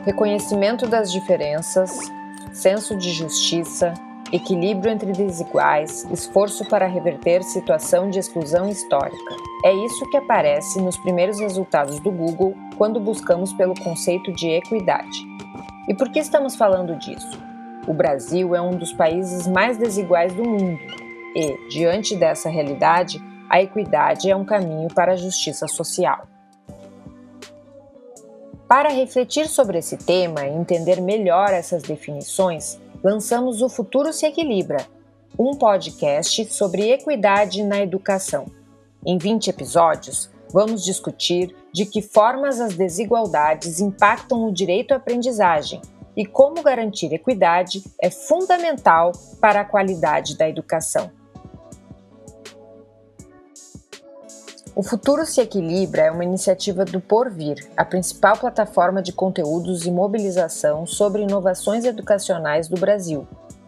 reconhecimento das diferenças, senso de justiça, equilíbrio entre desiguais, esforço para reverter situação de exclusão histórica. É isso que aparece nos primeiros resultados do Google quando buscamos pelo conceito de equidade. E por que estamos falando disso? O Brasil é um dos países mais desiguais do mundo e, diante dessa realidade, a equidade é um caminho para a justiça social. Para refletir sobre esse tema e entender melhor essas definições, lançamos O Futuro se Equilibra, um podcast sobre equidade na educação. Em 20 episódios, vamos discutir de que formas as desigualdades impactam o direito à aprendizagem e como garantir equidade é fundamental para a qualidade da educação. O Futuro se Equilibra é uma iniciativa do Porvir, a principal plataforma de conteúdos e mobilização sobre inovações educacionais do Brasil,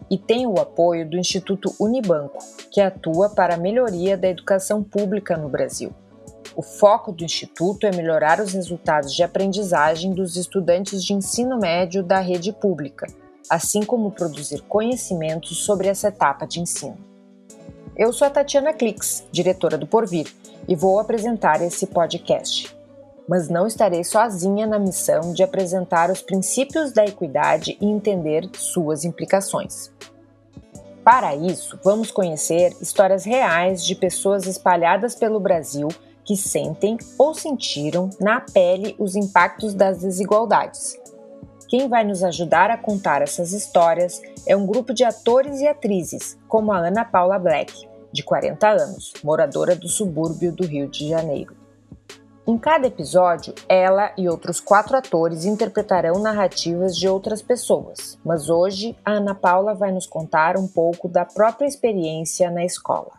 e tem o apoio do Instituto Unibanco, que atua para a melhoria da educação pública no Brasil. O foco do Instituto é melhorar os resultados de aprendizagem dos estudantes de ensino médio da rede pública, assim como produzir conhecimentos sobre essa etapa de ensino. Eu sou a Tatiana Klix, diretora do Porvir, e vou apresentar esse podcast. Mas não estarei sozinha na missão de apresentar os princípios da equidade e entender suas implicações. Para isso, vamos conhecer histórias reais de pessoas espalhadas pelo Brasil que sentem ou sentiram na pele os impactos das desigualdades. Quem vai nos ajudar a contar essas histórias é um grupo de atores e atrizes, como a Ana Paula Black, de 40 anos, moradora do subúrbio do Rio de Janeiro. Em cada episódio, ela e outros 4 atores interpretarão narrativas de outras pessoas, mas hoje a Ana Paula vai nos contar um pouco da própria experiência na escola.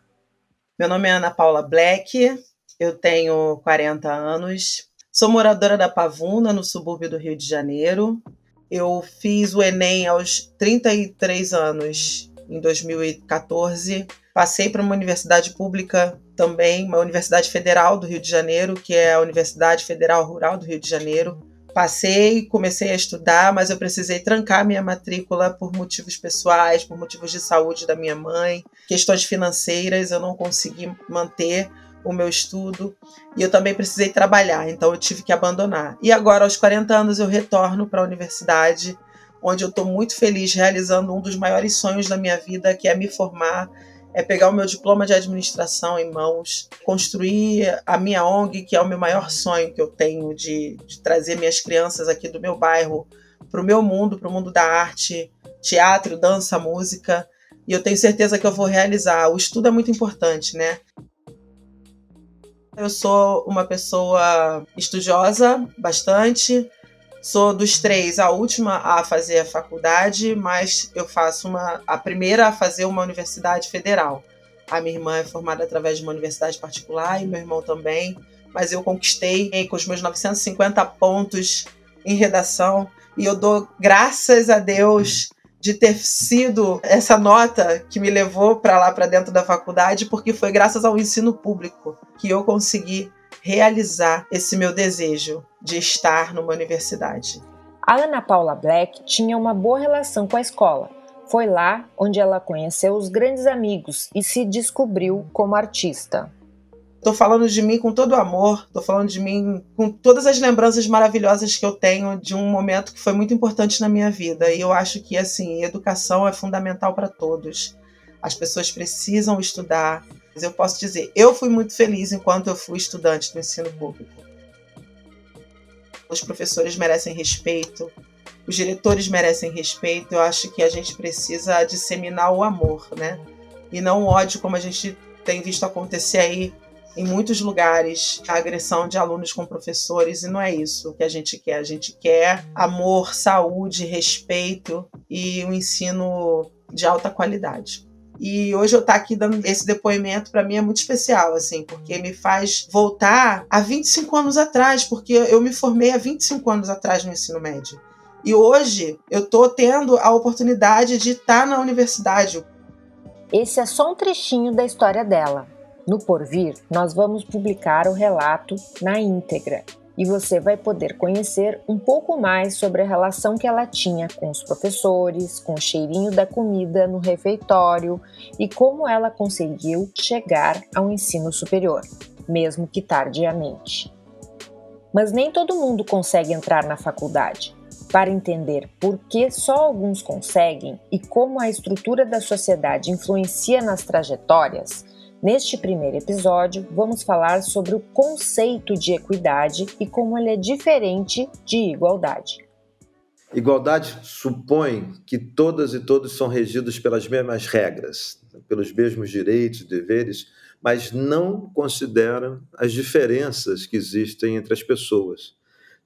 Meu nome é Ana Paula Black, eu tenho 40 anos, sou moradora da Pavuna, no subúrbio do Rio de Janeiro. Eu fiz o Enem aos 33 anos, em 2014. Passei para uma universidade pública também, uma universidade federal do Rio de Janeiro, que é a Universidade Federal Rural do Rio de Janeiro. Passei, comecei a estudar, mas eu precisei trancar minha matrícula por motivos pessoais, por motivos de saúde da minha mãe, questões financeiras, eu não consegui manter o meu estudo e eu também precisei trabalhar, então eu tive que abandonar. E agora, aos 40 anos, eu retorno para a universidade, onde eu estou muito feliz realizando um dos maiores sonhos da minha vida, que é me formar, é pegar o meu diploma de administração em mãos, construir a minha ONG, que é o meu maior sonho que eu tenho, de trazer minhas crianças aqui do meu bairro para o meu mundo, para o mundo da arte, teatro, dança, música, e eu tenho certeza que eu vou realizar. O estudo é muito importante, né? Eu sou uma pessoa estudiosa, bastante. Sou dos 3 a última a fazer a faculdade, mas eu faço a primeira a fazer uma universidade federal. A minha irmã é formada através de uma universidade particular e meu irmão também, mas eu conquistei com os meus 950 pontos em redação e eu dou graças a Deus de ter sido essa nota que me levou para lá, para dentro da faculdade, porque foi graças ao ensino público que eu consegui realizar esse meu desejo de estar numa universidade. A Ana Paula Black tinha uma boa relação com a escola. Foi lá onde ela conheceu os grandes amigos e se descobriu como artista. Estou falando de mim com todo amor, estou falando de mim com todas as lembranças maravilhosas que eu tenho de um momento que foi muito importante na minha vida. E eu acho que, assim, educação é fundamental para todos. As pessoas precisam estudar. Mas eu posso dizer, eu fui muito feliz enquanto eu fui estudante do ensino público. Os professores merecem respeito, os diretores merecem respeito. Eu acho que a gente precisa disseminar o amor, né? E não o ódio, como a gente tem visto acontecer aí em muitos lugares, a agressão de alunos com professores, e não é isso que a gente quer. A gente quer amor, saúde, respeito e um ensino de alta qualidade. E hoje eu estar aqui dando esse depoimento, para mim é muito especial, assim, porque me faz voltar a 25 anos atrás, porque eu me formei há 25 anos atrás no ensino médio. E hoje eu estou tendo a oportunidade de estar na universidade. Esse é só um trechinho da história dela. No Porvir, nós vamos publicar o relato na íntegra. e você vai poder conhecer um pouco mais sobre a relação que ela tinha com os professores, com o cheirinho da comida no refeitório e como ela conseguiu chegar ao ensino superior, mesmo que tardiamente. Mas nem todo mundo consegue entrar na faculdade. Para entender por que só alguns conseguem e como a estrutura da sociedade influencia nas trajetórias, neste primeiro episódio vamos falar sobre o conceito de equidade e como ele é diferente de igualdade. Igualdade supõe que todas e todos são regidos pelas mesmas regras, pelos mesmos direitos e deveres, mas não considera as diferenças que existem entre as pessoas.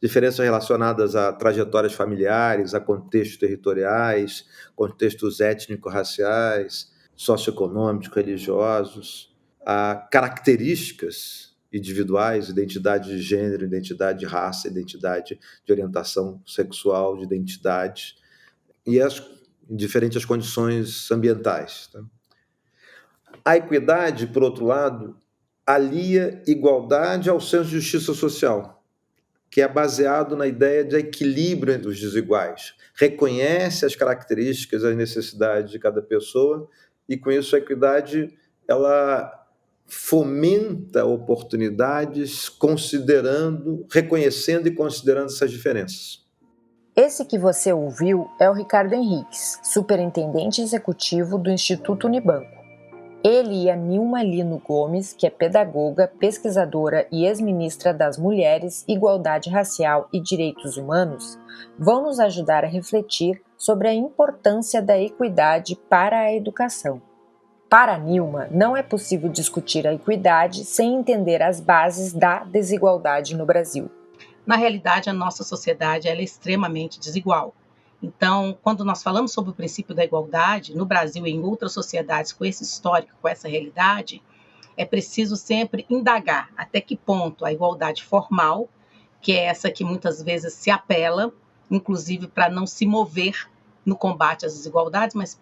Diferenças relacionadas a trajetórias familiares, a contextos territoriais, contextos étnico-raciais, socioeconômicos, religiosos, a características individuais, identidade de gênero, identidade de raça, identidade de orientação sexual, de identidade, e as diferentes condições ambientais. Tá? A equidade, por outro lado, alia igualdade ao senso de justiça social, que é baseado na ideia de equilíbrio entre os desiguais. Reconhece as características, as necessidades de cada pessoa, e com isso a equidade ela fomenta oportunidades reconhecendo e considerando essas diferenças. Esse que você ouviu é o Ricardo Henriques, superintendente executivo do Instituto Unibanco. Ele e a Nilma Lino Gomes, que é pedagoga, pesquisadora e ex-ministra das Mulheres, Igualdade Racial e Direitos Humanos, vão nos ajudar a refletir sobre a importância da equidade para a educação. Para a Nilma, não é possível discutir a equidade sem entender as bases da desigualdade no Brasil. Na realidade, a nossa sociedade ela é extremamente desigual. Então, quando nós falamos sobre o princípio da igualdade, no Brasil e em outras sociedades com esse histórico, com essa realidade, é preciso sempre indagar até que ponto a igualdade formal, que é essa que muitas vezes se apela, inclusive para não se mover no combate às desigualdades, mas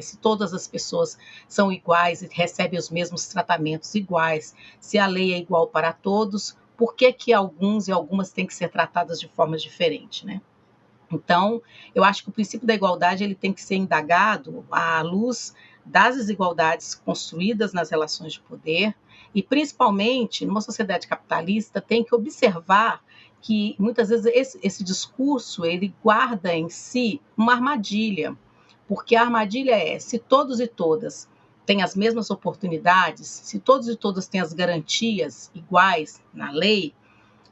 se todas as pessoas são iguais e recebem os mesmos tratamentos iguais, se a lei é igual para todos, por que alguns e algumas têm que ser tratadas de forma diferente, né? Então, eu acho que o princípio da igualdade ele tem que ser indagado à luz das desigualdades construídas nas relações de poder e, principalmente, numa sociedade capitalista, tem que observar que, muitas vezes, esse discurso ele guarda em si uma armadilha, porque a armadilha é, se todos e todas têm as mesmas oportunidades, se todos e todas têm as garantias iguais na lei,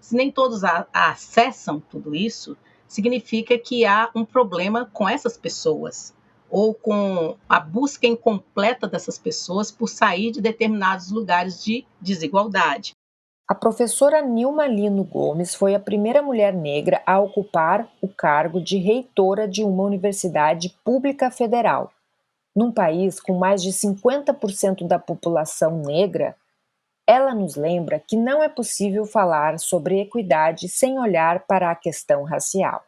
se nem todos acessam tudo isso, significa que há um problema com essas pessoas, ou com a busca incompleta dessas pessoas por sair de determinados lugares de desigualdade. A professora Nilma Lino Gomes foi a primeira mulher negra a ocupar o cargo de reitora de uma universidade pública federal. Num país com mais de 50% da população negra, ela nos lembra que não é possível falar sobre equidade sem olhar para a questão racial.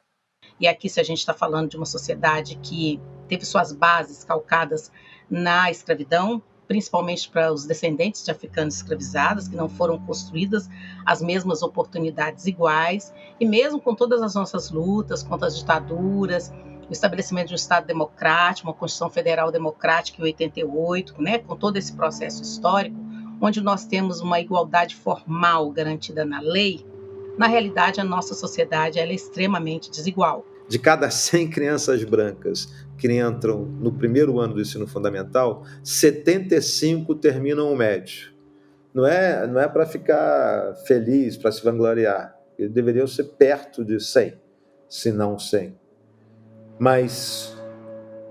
E aqui, se a gente está falando de uma sociedade que teve suas bases calcadas na escravidão, principalmente para os descendentes de africanos escravizados, que não foram construídas as mesmas oportunidades iguais, e mesmo com todas as nossas lutas contra as ditaduras, o estabelecimento de um Estado democrático, uma Constituição Federal democrática em 88, né, com todo esse processo histórico, onde nós temos uma igualdade formal garantida na lei, na realidade a nossa sociedade ela é extremamente desigual. De cada 100 crianças brancas que entram no primeiro ano do ensino fundamental, 75 terminam o médio. Não é para ficar feliz, para se vangloriar. Eles deveriam ser perto de 100, se não 100. Mas,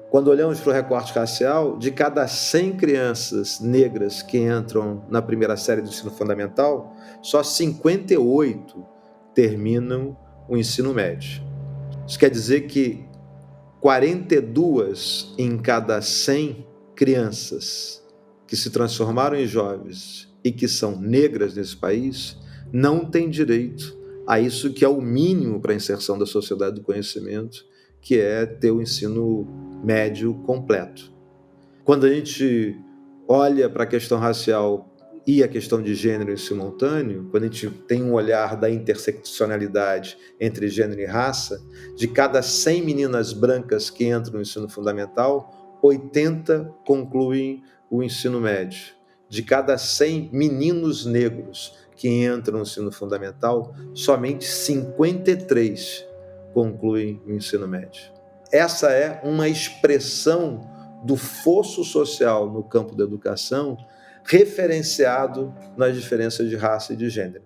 quando olhamos para o recorte racial, de cada 100 crianças negras que entram na primeira série do ensino fundamental, só 58 terminam o ensino médio. Isso quer dizer que 42 em cada 100 crianças que se transformaram em jovens e que são negras nesse país não têm direito a isso que é o mínimo para a inserção da sociedade do conhecimento, que é ter o ensino médio completo. Quando a gente olha para a questão racial e a questão de gênero em simultâneo, quando a gente tem um olhar da interseccionalidade entre gênero e raça, de cada 100 meninas brancas que entram no ensino fundamental, 80 concluem o ensino médio. De cada 100 meninos negros que entram no ensino fundamental, somente 53 concluem o ensino médio. Essa é uma expressão do fosso social no campo da educação, referenciado nas diferenças de raça e de gênero.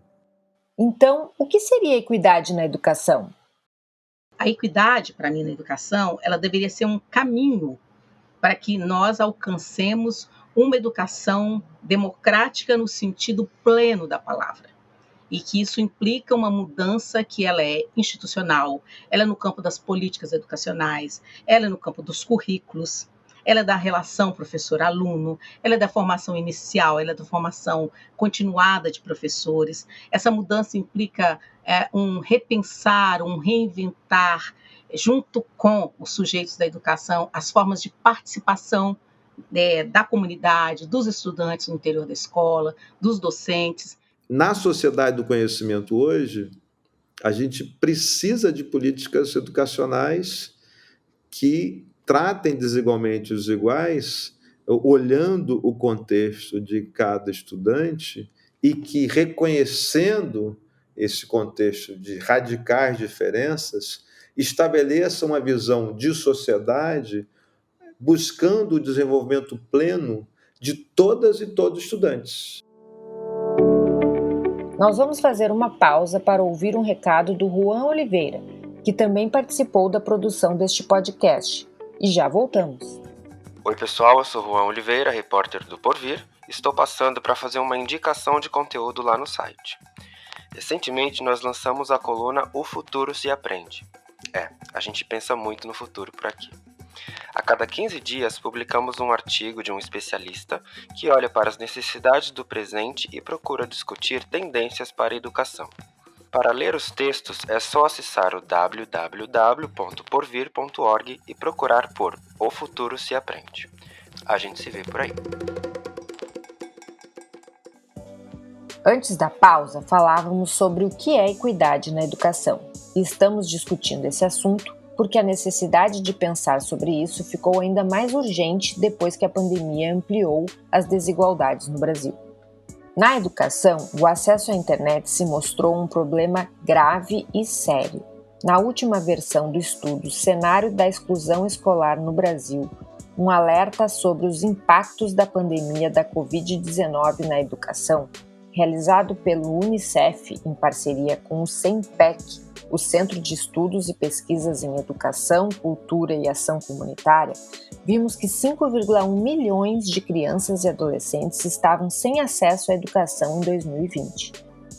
Então, o que seria equidade na educação? A equidade, para mim, na educação, ela deveria ser um caminho para que nós alcancemos uma educação democrática no sentido pleno da palavra. E que isso implica uma mudança que ela é institucional, ela é no campo das políticas educacionais, ela é no campo dos currículos, ela é da relação professor-aluno, ela é da formação inicial, ela é da formação continuada de professores. Essa mudança implica um repensar, um reinventar, junto com os sujeitos da educação, as formas de participação da comunidade, dos estudantes no interior da escola, dos docentes. Na sociedade do conhecimento hoje, a gente precisa de políticas educacionais que tratem desigualmente os iguais, olhando o contexto de cada estudante e que, reconhecendo esse contexto de radicais diferenças, estabeleçam uma visão de sociedade buscando o desenvolvimento pleno de todas e todos os estudantes. Nós vamos fazer uma pausa para ouvir um recado do Juan Oliveira, que também participou da produção deste podcast. E já voltamos. Oi pessoal, eu sou Juan Oliveira, repórter do Porvir. Estou passando para fazer uma indicação de conteúdo lá no site. Recentemente nós lançamos a coluna O Futuro se Aprende. A gente pensa muito no futuro por aqui. A cada 15 dias publicamos um artigo de um especialista que olha para as necessidades do presente e procura discutir tendências para a educação. Para ler os textos é só acessar o www.porvir.org e procurar por O Futuro se Aprende. A gente se vê por aí. Antes da pausa, falávamos sobre o que é equidade na educação. E estamos discutindo esse assunto porque a necessidade de pensar sobre isso ficou ainda mais urgente depois que a pandemia ampliou as desigualdades no Brasil. Na educação, o acesso à internet se mostrou um problema grave e sério. Na última versão do estudo Cenário da Exclusão Escolar no Brasil, um alerta sobre os impactos da pandemia da Covid-19 na educação, realizado pelo Unicef em parceria com o CENPEC, o Centro de Estudos e Pesquisas em Educação, Cultura e Ação Comunitária, vimos que 5,1 milhões de crianças e adolescentes estavam sem acesso à educação em 2020.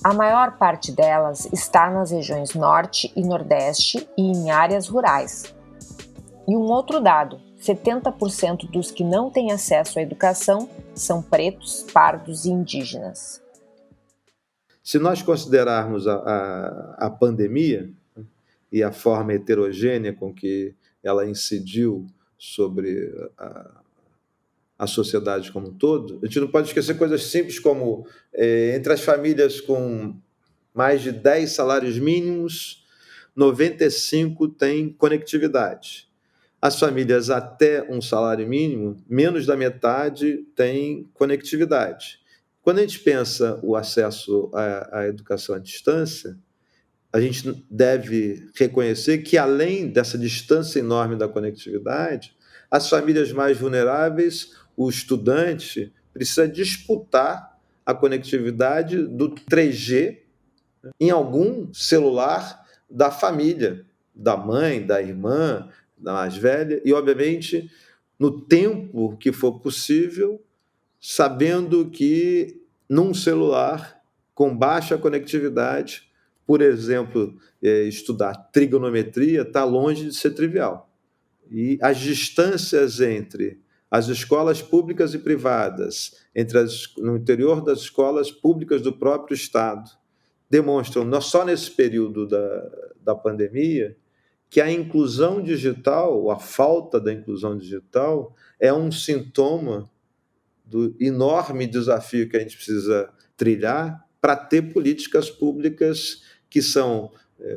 A maior parte delas está nas regiões Norte e Nordeste e em áreas rurais. E um outro dado, 70% dos que não têm acesso à educação são pretos, pardos e indígenas. Se nós considerarmos a pandemia e a forma heterogênea com que ela incidiu sobre a sociedade como um todo, a gente não pode esquecer coisas simples como entre as famílias com mais de 10 salários mínimos, 95 têm conectividade. As famílias até um salário mínimo, menos da metade têm conectividade. Quando a gente pensa o acesso à educação à distância, a gente deve reconhecer que, além dessa distância enorme da conectividade, as famílias mais vulneráveis, o estudante, precisa disputar a conectividade do 3G em algum celular da família, da mãe, da irmã, da mais velha, e, obviamente, no tempo que for possível, sabendo que num celular com baixa conectividade, por exemplo, estudar trigonometria está longe de ser trivial. E as distâncias entre as escolas públicas e privadas, no interior das escolas públicas do próprio Estado, demonstram, não só nesse período da pandemia, que a inclusão digital, a falta da inclusão digital, é um sintoma do enorme desafio que a gente precisa trilhar para ter políticas públicas que são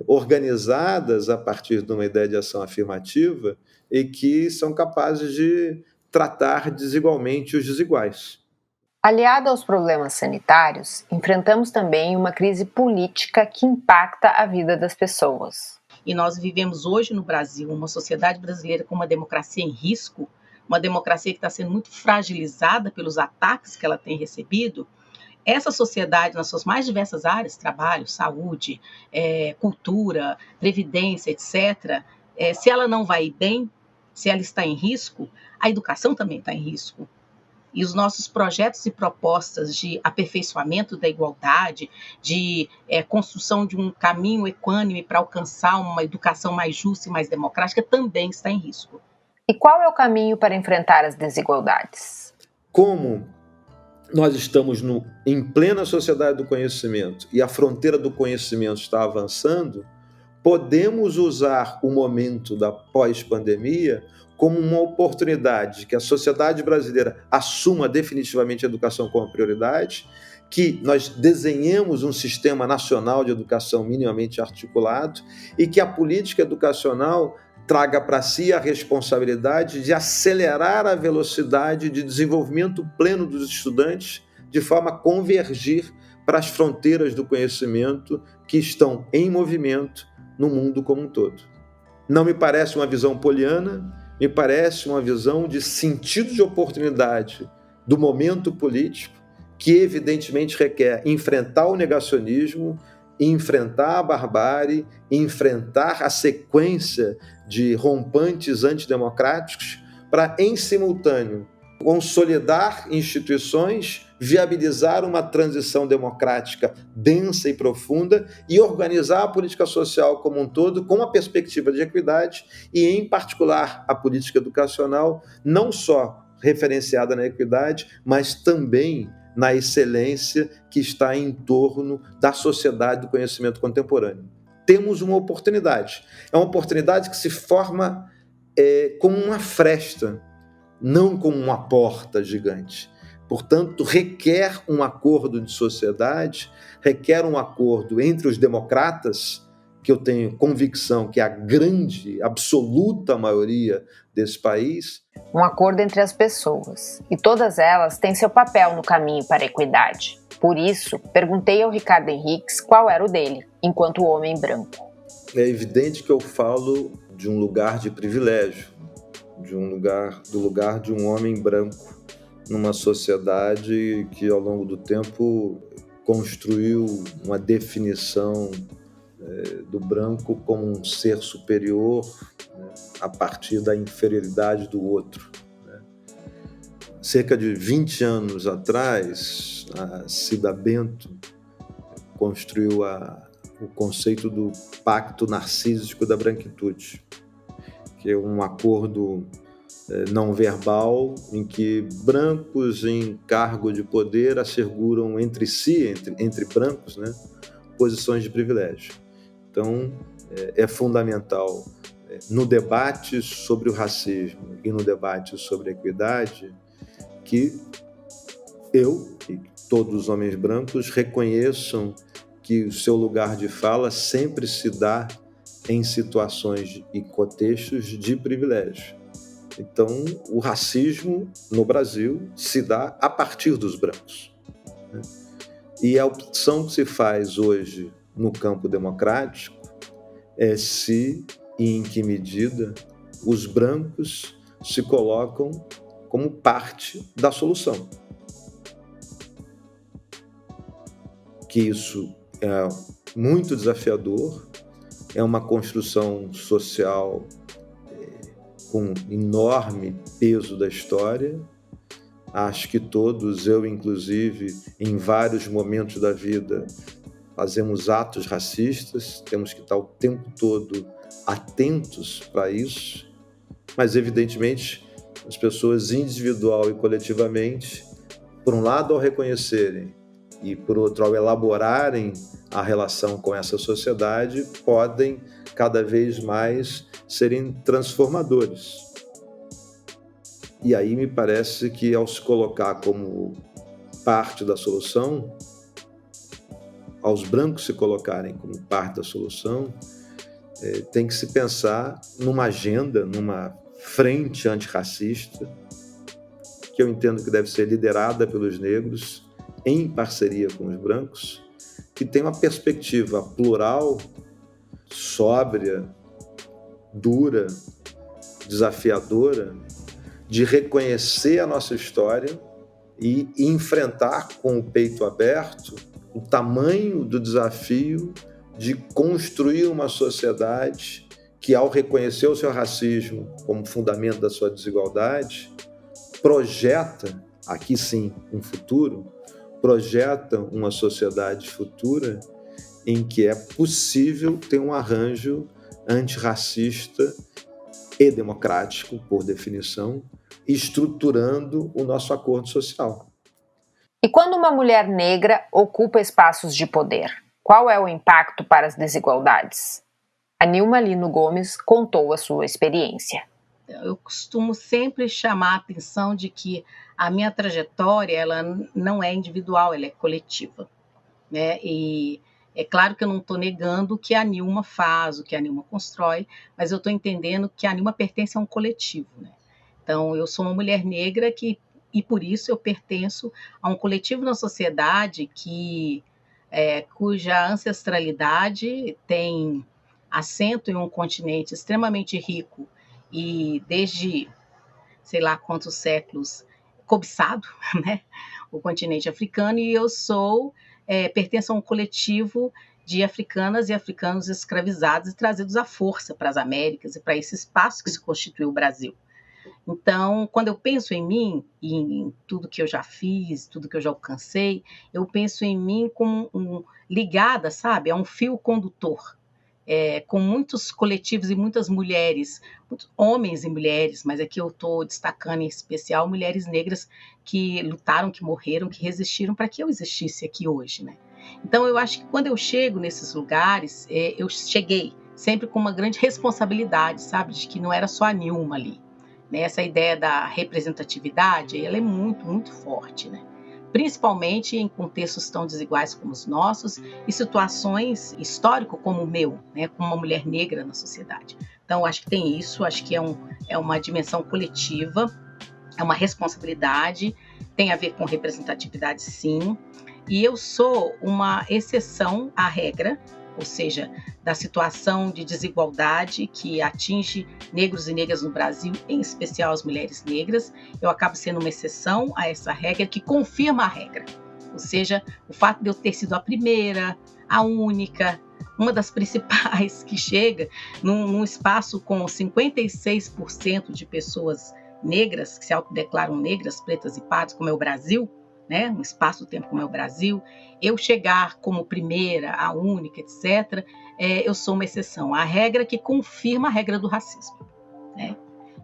organizadas a partir de uma ideia de ação afirmativa e que são capazes de tratar desigualmente os desiguais. Aliado aos problemas sanitários, enfrentamos também uma crise política que impacta a vida das pessoas. E nós vivemos hoje no Brasil uma sociedade brasileira com uma democracia em risco, uma democracia que está sendo muito fragilizada pelos ataques que ela tem recebido. Essa sociedade, nas suas mais diversas áreas, trabalho, saúde, cultura, previdência, etc., se ela não vai bem, se ela está em risco, a educação também está em risco. E os nossos projetos e propostas de aperfeiçoamento da igualdade, de construção de um caminho equânime para alcançar uma educação mais justa e mais democrática, também está em risco. E qual é o caminho para enfrentar as desigualdades? Como nós estamos em plena sociedade do conhecimento e a fronteira do conhecimento está avançando, podemos usar o momento da pós-pandemia como uma oportunidade que a sociedade brasileira assuma definitivamente a educação como prioridade, que nós desenhemos um sistema nacional de educação minimamente articulado e que a política educacional traga para si a responsabilidade de acelerar a velocidade de desenvolvimento pleno dos estudantes, de forma a convergir para as fronteiras do conhecimento que estão em movimento no mundo como um todo. Não me parece uma visão poliana, me parece uma visão de sentido de oportunidade do momento político, que evidentemente requer enfrentar o negacionismo, enfrentar a barbárie, enfrentar a sequência de rompantes antidemocráticos para, em simultâneo, consolidar instituições, viabilizar uma transição democrática densa e profunda e organizar a política social como um todo com uma perspectiva de equidade e, em particular, a política educacional, não só referenciada na equidade, mas também na excelência que está em torno da sociedade do conhecimento contemporâneo. Temos uma oportunidade. É uma oportunidade que se forma como uma fresta, não como uma porta gigante. Portanto, requer um acordo de sociedade, requer um acordo entre os democratas, que eu tenho convicção que é a grande, absoluta maioria desse país. Um acordo entre as pessoas. E todas elas têm seu papel no caminho para a equidade. Por isso, perguntei ao Ricardo Henriques qual era o dele, enquanto homem branco. É evidente que eu falo de um lugar de privilégio, do lugar de um homem branco, numa sociedade que, ao longo do tempo, construiu uma definição do branco como um ser superior, a partir da inferioridade do outro. Cerca de 20 anos atrás, a Cida Bento construiu o conceito do pacto narcísico da branquitude, que é um acordo não verbal em que brancos em cargo de poder asseguram entre si, entre brancos, posições de privilégio. Então, é fundamental no debate sobre o racismo e no debate sobre a equidade que eu e todos os homens brancos reconheçam que o seu lugar de fala sempre se dá em situações e contextos de privilégio. Então, o racismo no Brasil se dá a partir dos brancos. E a opção que se faz hoje no campo democrático é se e em que medida os brancos se colocam como parte da solução. Que isso é muito desafiador, é uma construção social com enorme peso da história. Acho que todos, eu inclusive, em vários momentos da vida, fazemos atos racistas, temos que estar o tempo todo atentos para isso, mas evidentemente as pessoas individual e coletivamente, por um lado ao reconhecerem e por outro ao elaborarem a relação com essa sociedade, podem cada vez mais serem transformadores. E aí me parece que, ao se colocar como parte da solução, aos brancos se colocarem como parte da solução, tem que se pensar numa agenda, numa frente antirracista, que eu entendo que deve ser liderada pelos negros, em parceria com os brancos, que tem uma perspectiva plural, sóbria, dura, desafiadora, de reconhecer a nossa história e enfrentar com o peito aberto o tamanho do desafio de construir uma sociedade que, ao reconhecer o seu racismo como fundamento da sua desigualdade, projeta, aqui sim, um futuro, projeta uma sociedade futura em que é possível ter um arranjo antirracista e democrático, por definição, estruturando o nosso acordo social. E quando uma mulher negra ocupa espaços de poder, qual é o impacto para as desigualdades? A Nilma Lino Gomes contou a sua experiência. Eu costumo sempre chamar a atenção de que a minha trajetória ela não é individual, ela é coletiva, né? E é claro que eu não estou negando o que a Nilma faz, o que a Nilma constrói, mas eu estou entendendo que a Nilma pertence a um coletivo, né? Então, eu sou uma mulher negra e por isso eu pertenço a um coletivo na sociedade cuja ancestralidade tem assento em um continente extremamente rico e desde, sei lá quantos séculos, cobiçado, né? O continente africano, e eu pertenço a um coletivo de africanas e africanos escravizados e trazidos à força para as Américas e para esse espaço que se constituiu o Brasil. Então, quando eu penso em mim, e em tudo que eu já fiz, tudo que eu já alcancei, eu penso em mim como ligada, sabe, a um fio condutor, com muitos coletivos e muitas mulheres, muitos homens e mulheres, mas aqui eu estou destacando em especial mulheres negras que lutaram, que morreram, que resistiram para que eu existisse aqui hoje, né? Então, eu acho que quando eu chego nesses lugares, eu cheguei sempre com uma grande responsabilidade, sabe, de que não era só a Nilma ali. Essa ideia da representatividade, ela é muito, muito forte, né? Principalmente em contextos tão desiguais como os nossos e situações históricas como o meu, né? Como uma mulher negra na sociedade. Então, acho que tem isso, acho que é uma dimensão coletiva, é uma responsabilidade, tem a ver com representatividade, sim, e eu sou uma exceção à regra, ou seja, da situação de desigualdade que atinge negros e negras no Brasil, em especial as mulheres negras. Eu acabo sendo uma exceção a essa regra que confirma a regra. Ou seja, o fato de eu ter sido a primeira, a única, uma das principais que chega num espaço com 56% de pessoas negras, que se autodeclaram negras, pretas e pardas, como é o Brasil, né? Um espaço-tempo como é o Brasil, eu chegar como primeira, a única, etc., eu sou uma exceção. A regra que confirma a regra do racismo, né?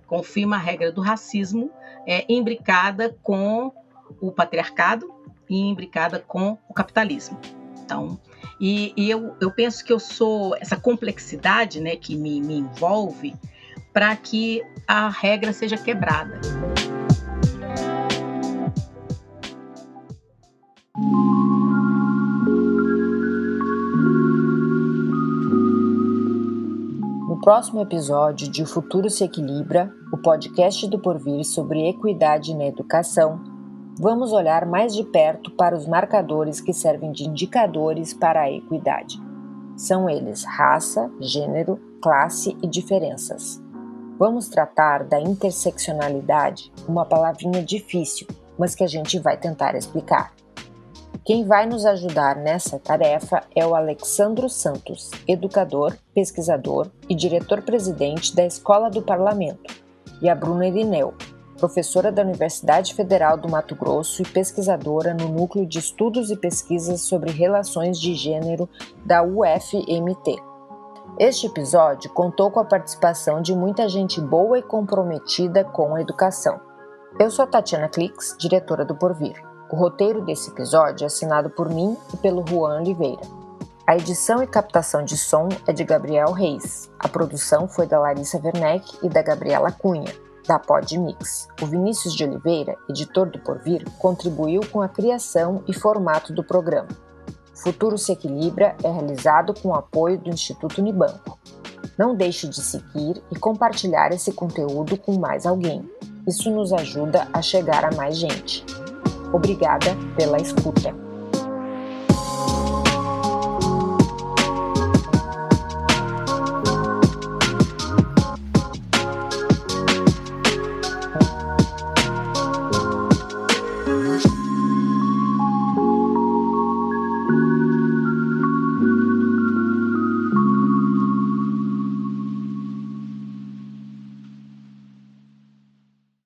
Confirma a regra do racismo imbricada com o patriarcado e imbricada com o capitalismo. Então, eu penso que eu sou essa complexidade, né, que me envolve para que a regra seja quebrada. No próximo episódio de O Futuro se Equilibra, o podcast do Porvir sobre equidade na educação, vamos olhar mais de perto para os marcadores que servem de indicadores para a equidade. São eles raça, gênero, classe e diferenças. Vamos tratar da interseccionalidade, uma palavrinha difícil, mas que a gente vai tentar explicar. Quem vai nos ajudar nessa tarefa é o Alexandro Santos, educador, pesquisador e diretor-presidente da Escola do Parlamento, e a Bruna Irineu, professora da Universidade Federal do Mato Grosso e pesquisadora no Núcleo de Estudos e Pesquisas sobre Relações de Gênero da UFMT. Este episódio contou com a participação de muita gente boa e comprometida com a educação. Eu sou a Tatiana Klix, diretora do Porvir. O roteiro desse episódio é assinado por mim e pelo Juan Oliveira. A edição e captação de som é de Gabriel Reis. A produção foi da Larissa Werneck e da Gabriela Cunha. da Podmix. O Vinícius de Oliveira, editor do Porvir, contribuiu com a criação e formato do programa. O Futuro se Equilibra é realizado com o apoio do Instituto Unibanco. Não deixe de seguir e compartilhar esse conteúdo com mais alguém. Isso nos ajuda a chegar a mais gente. Obrigada pela escuta.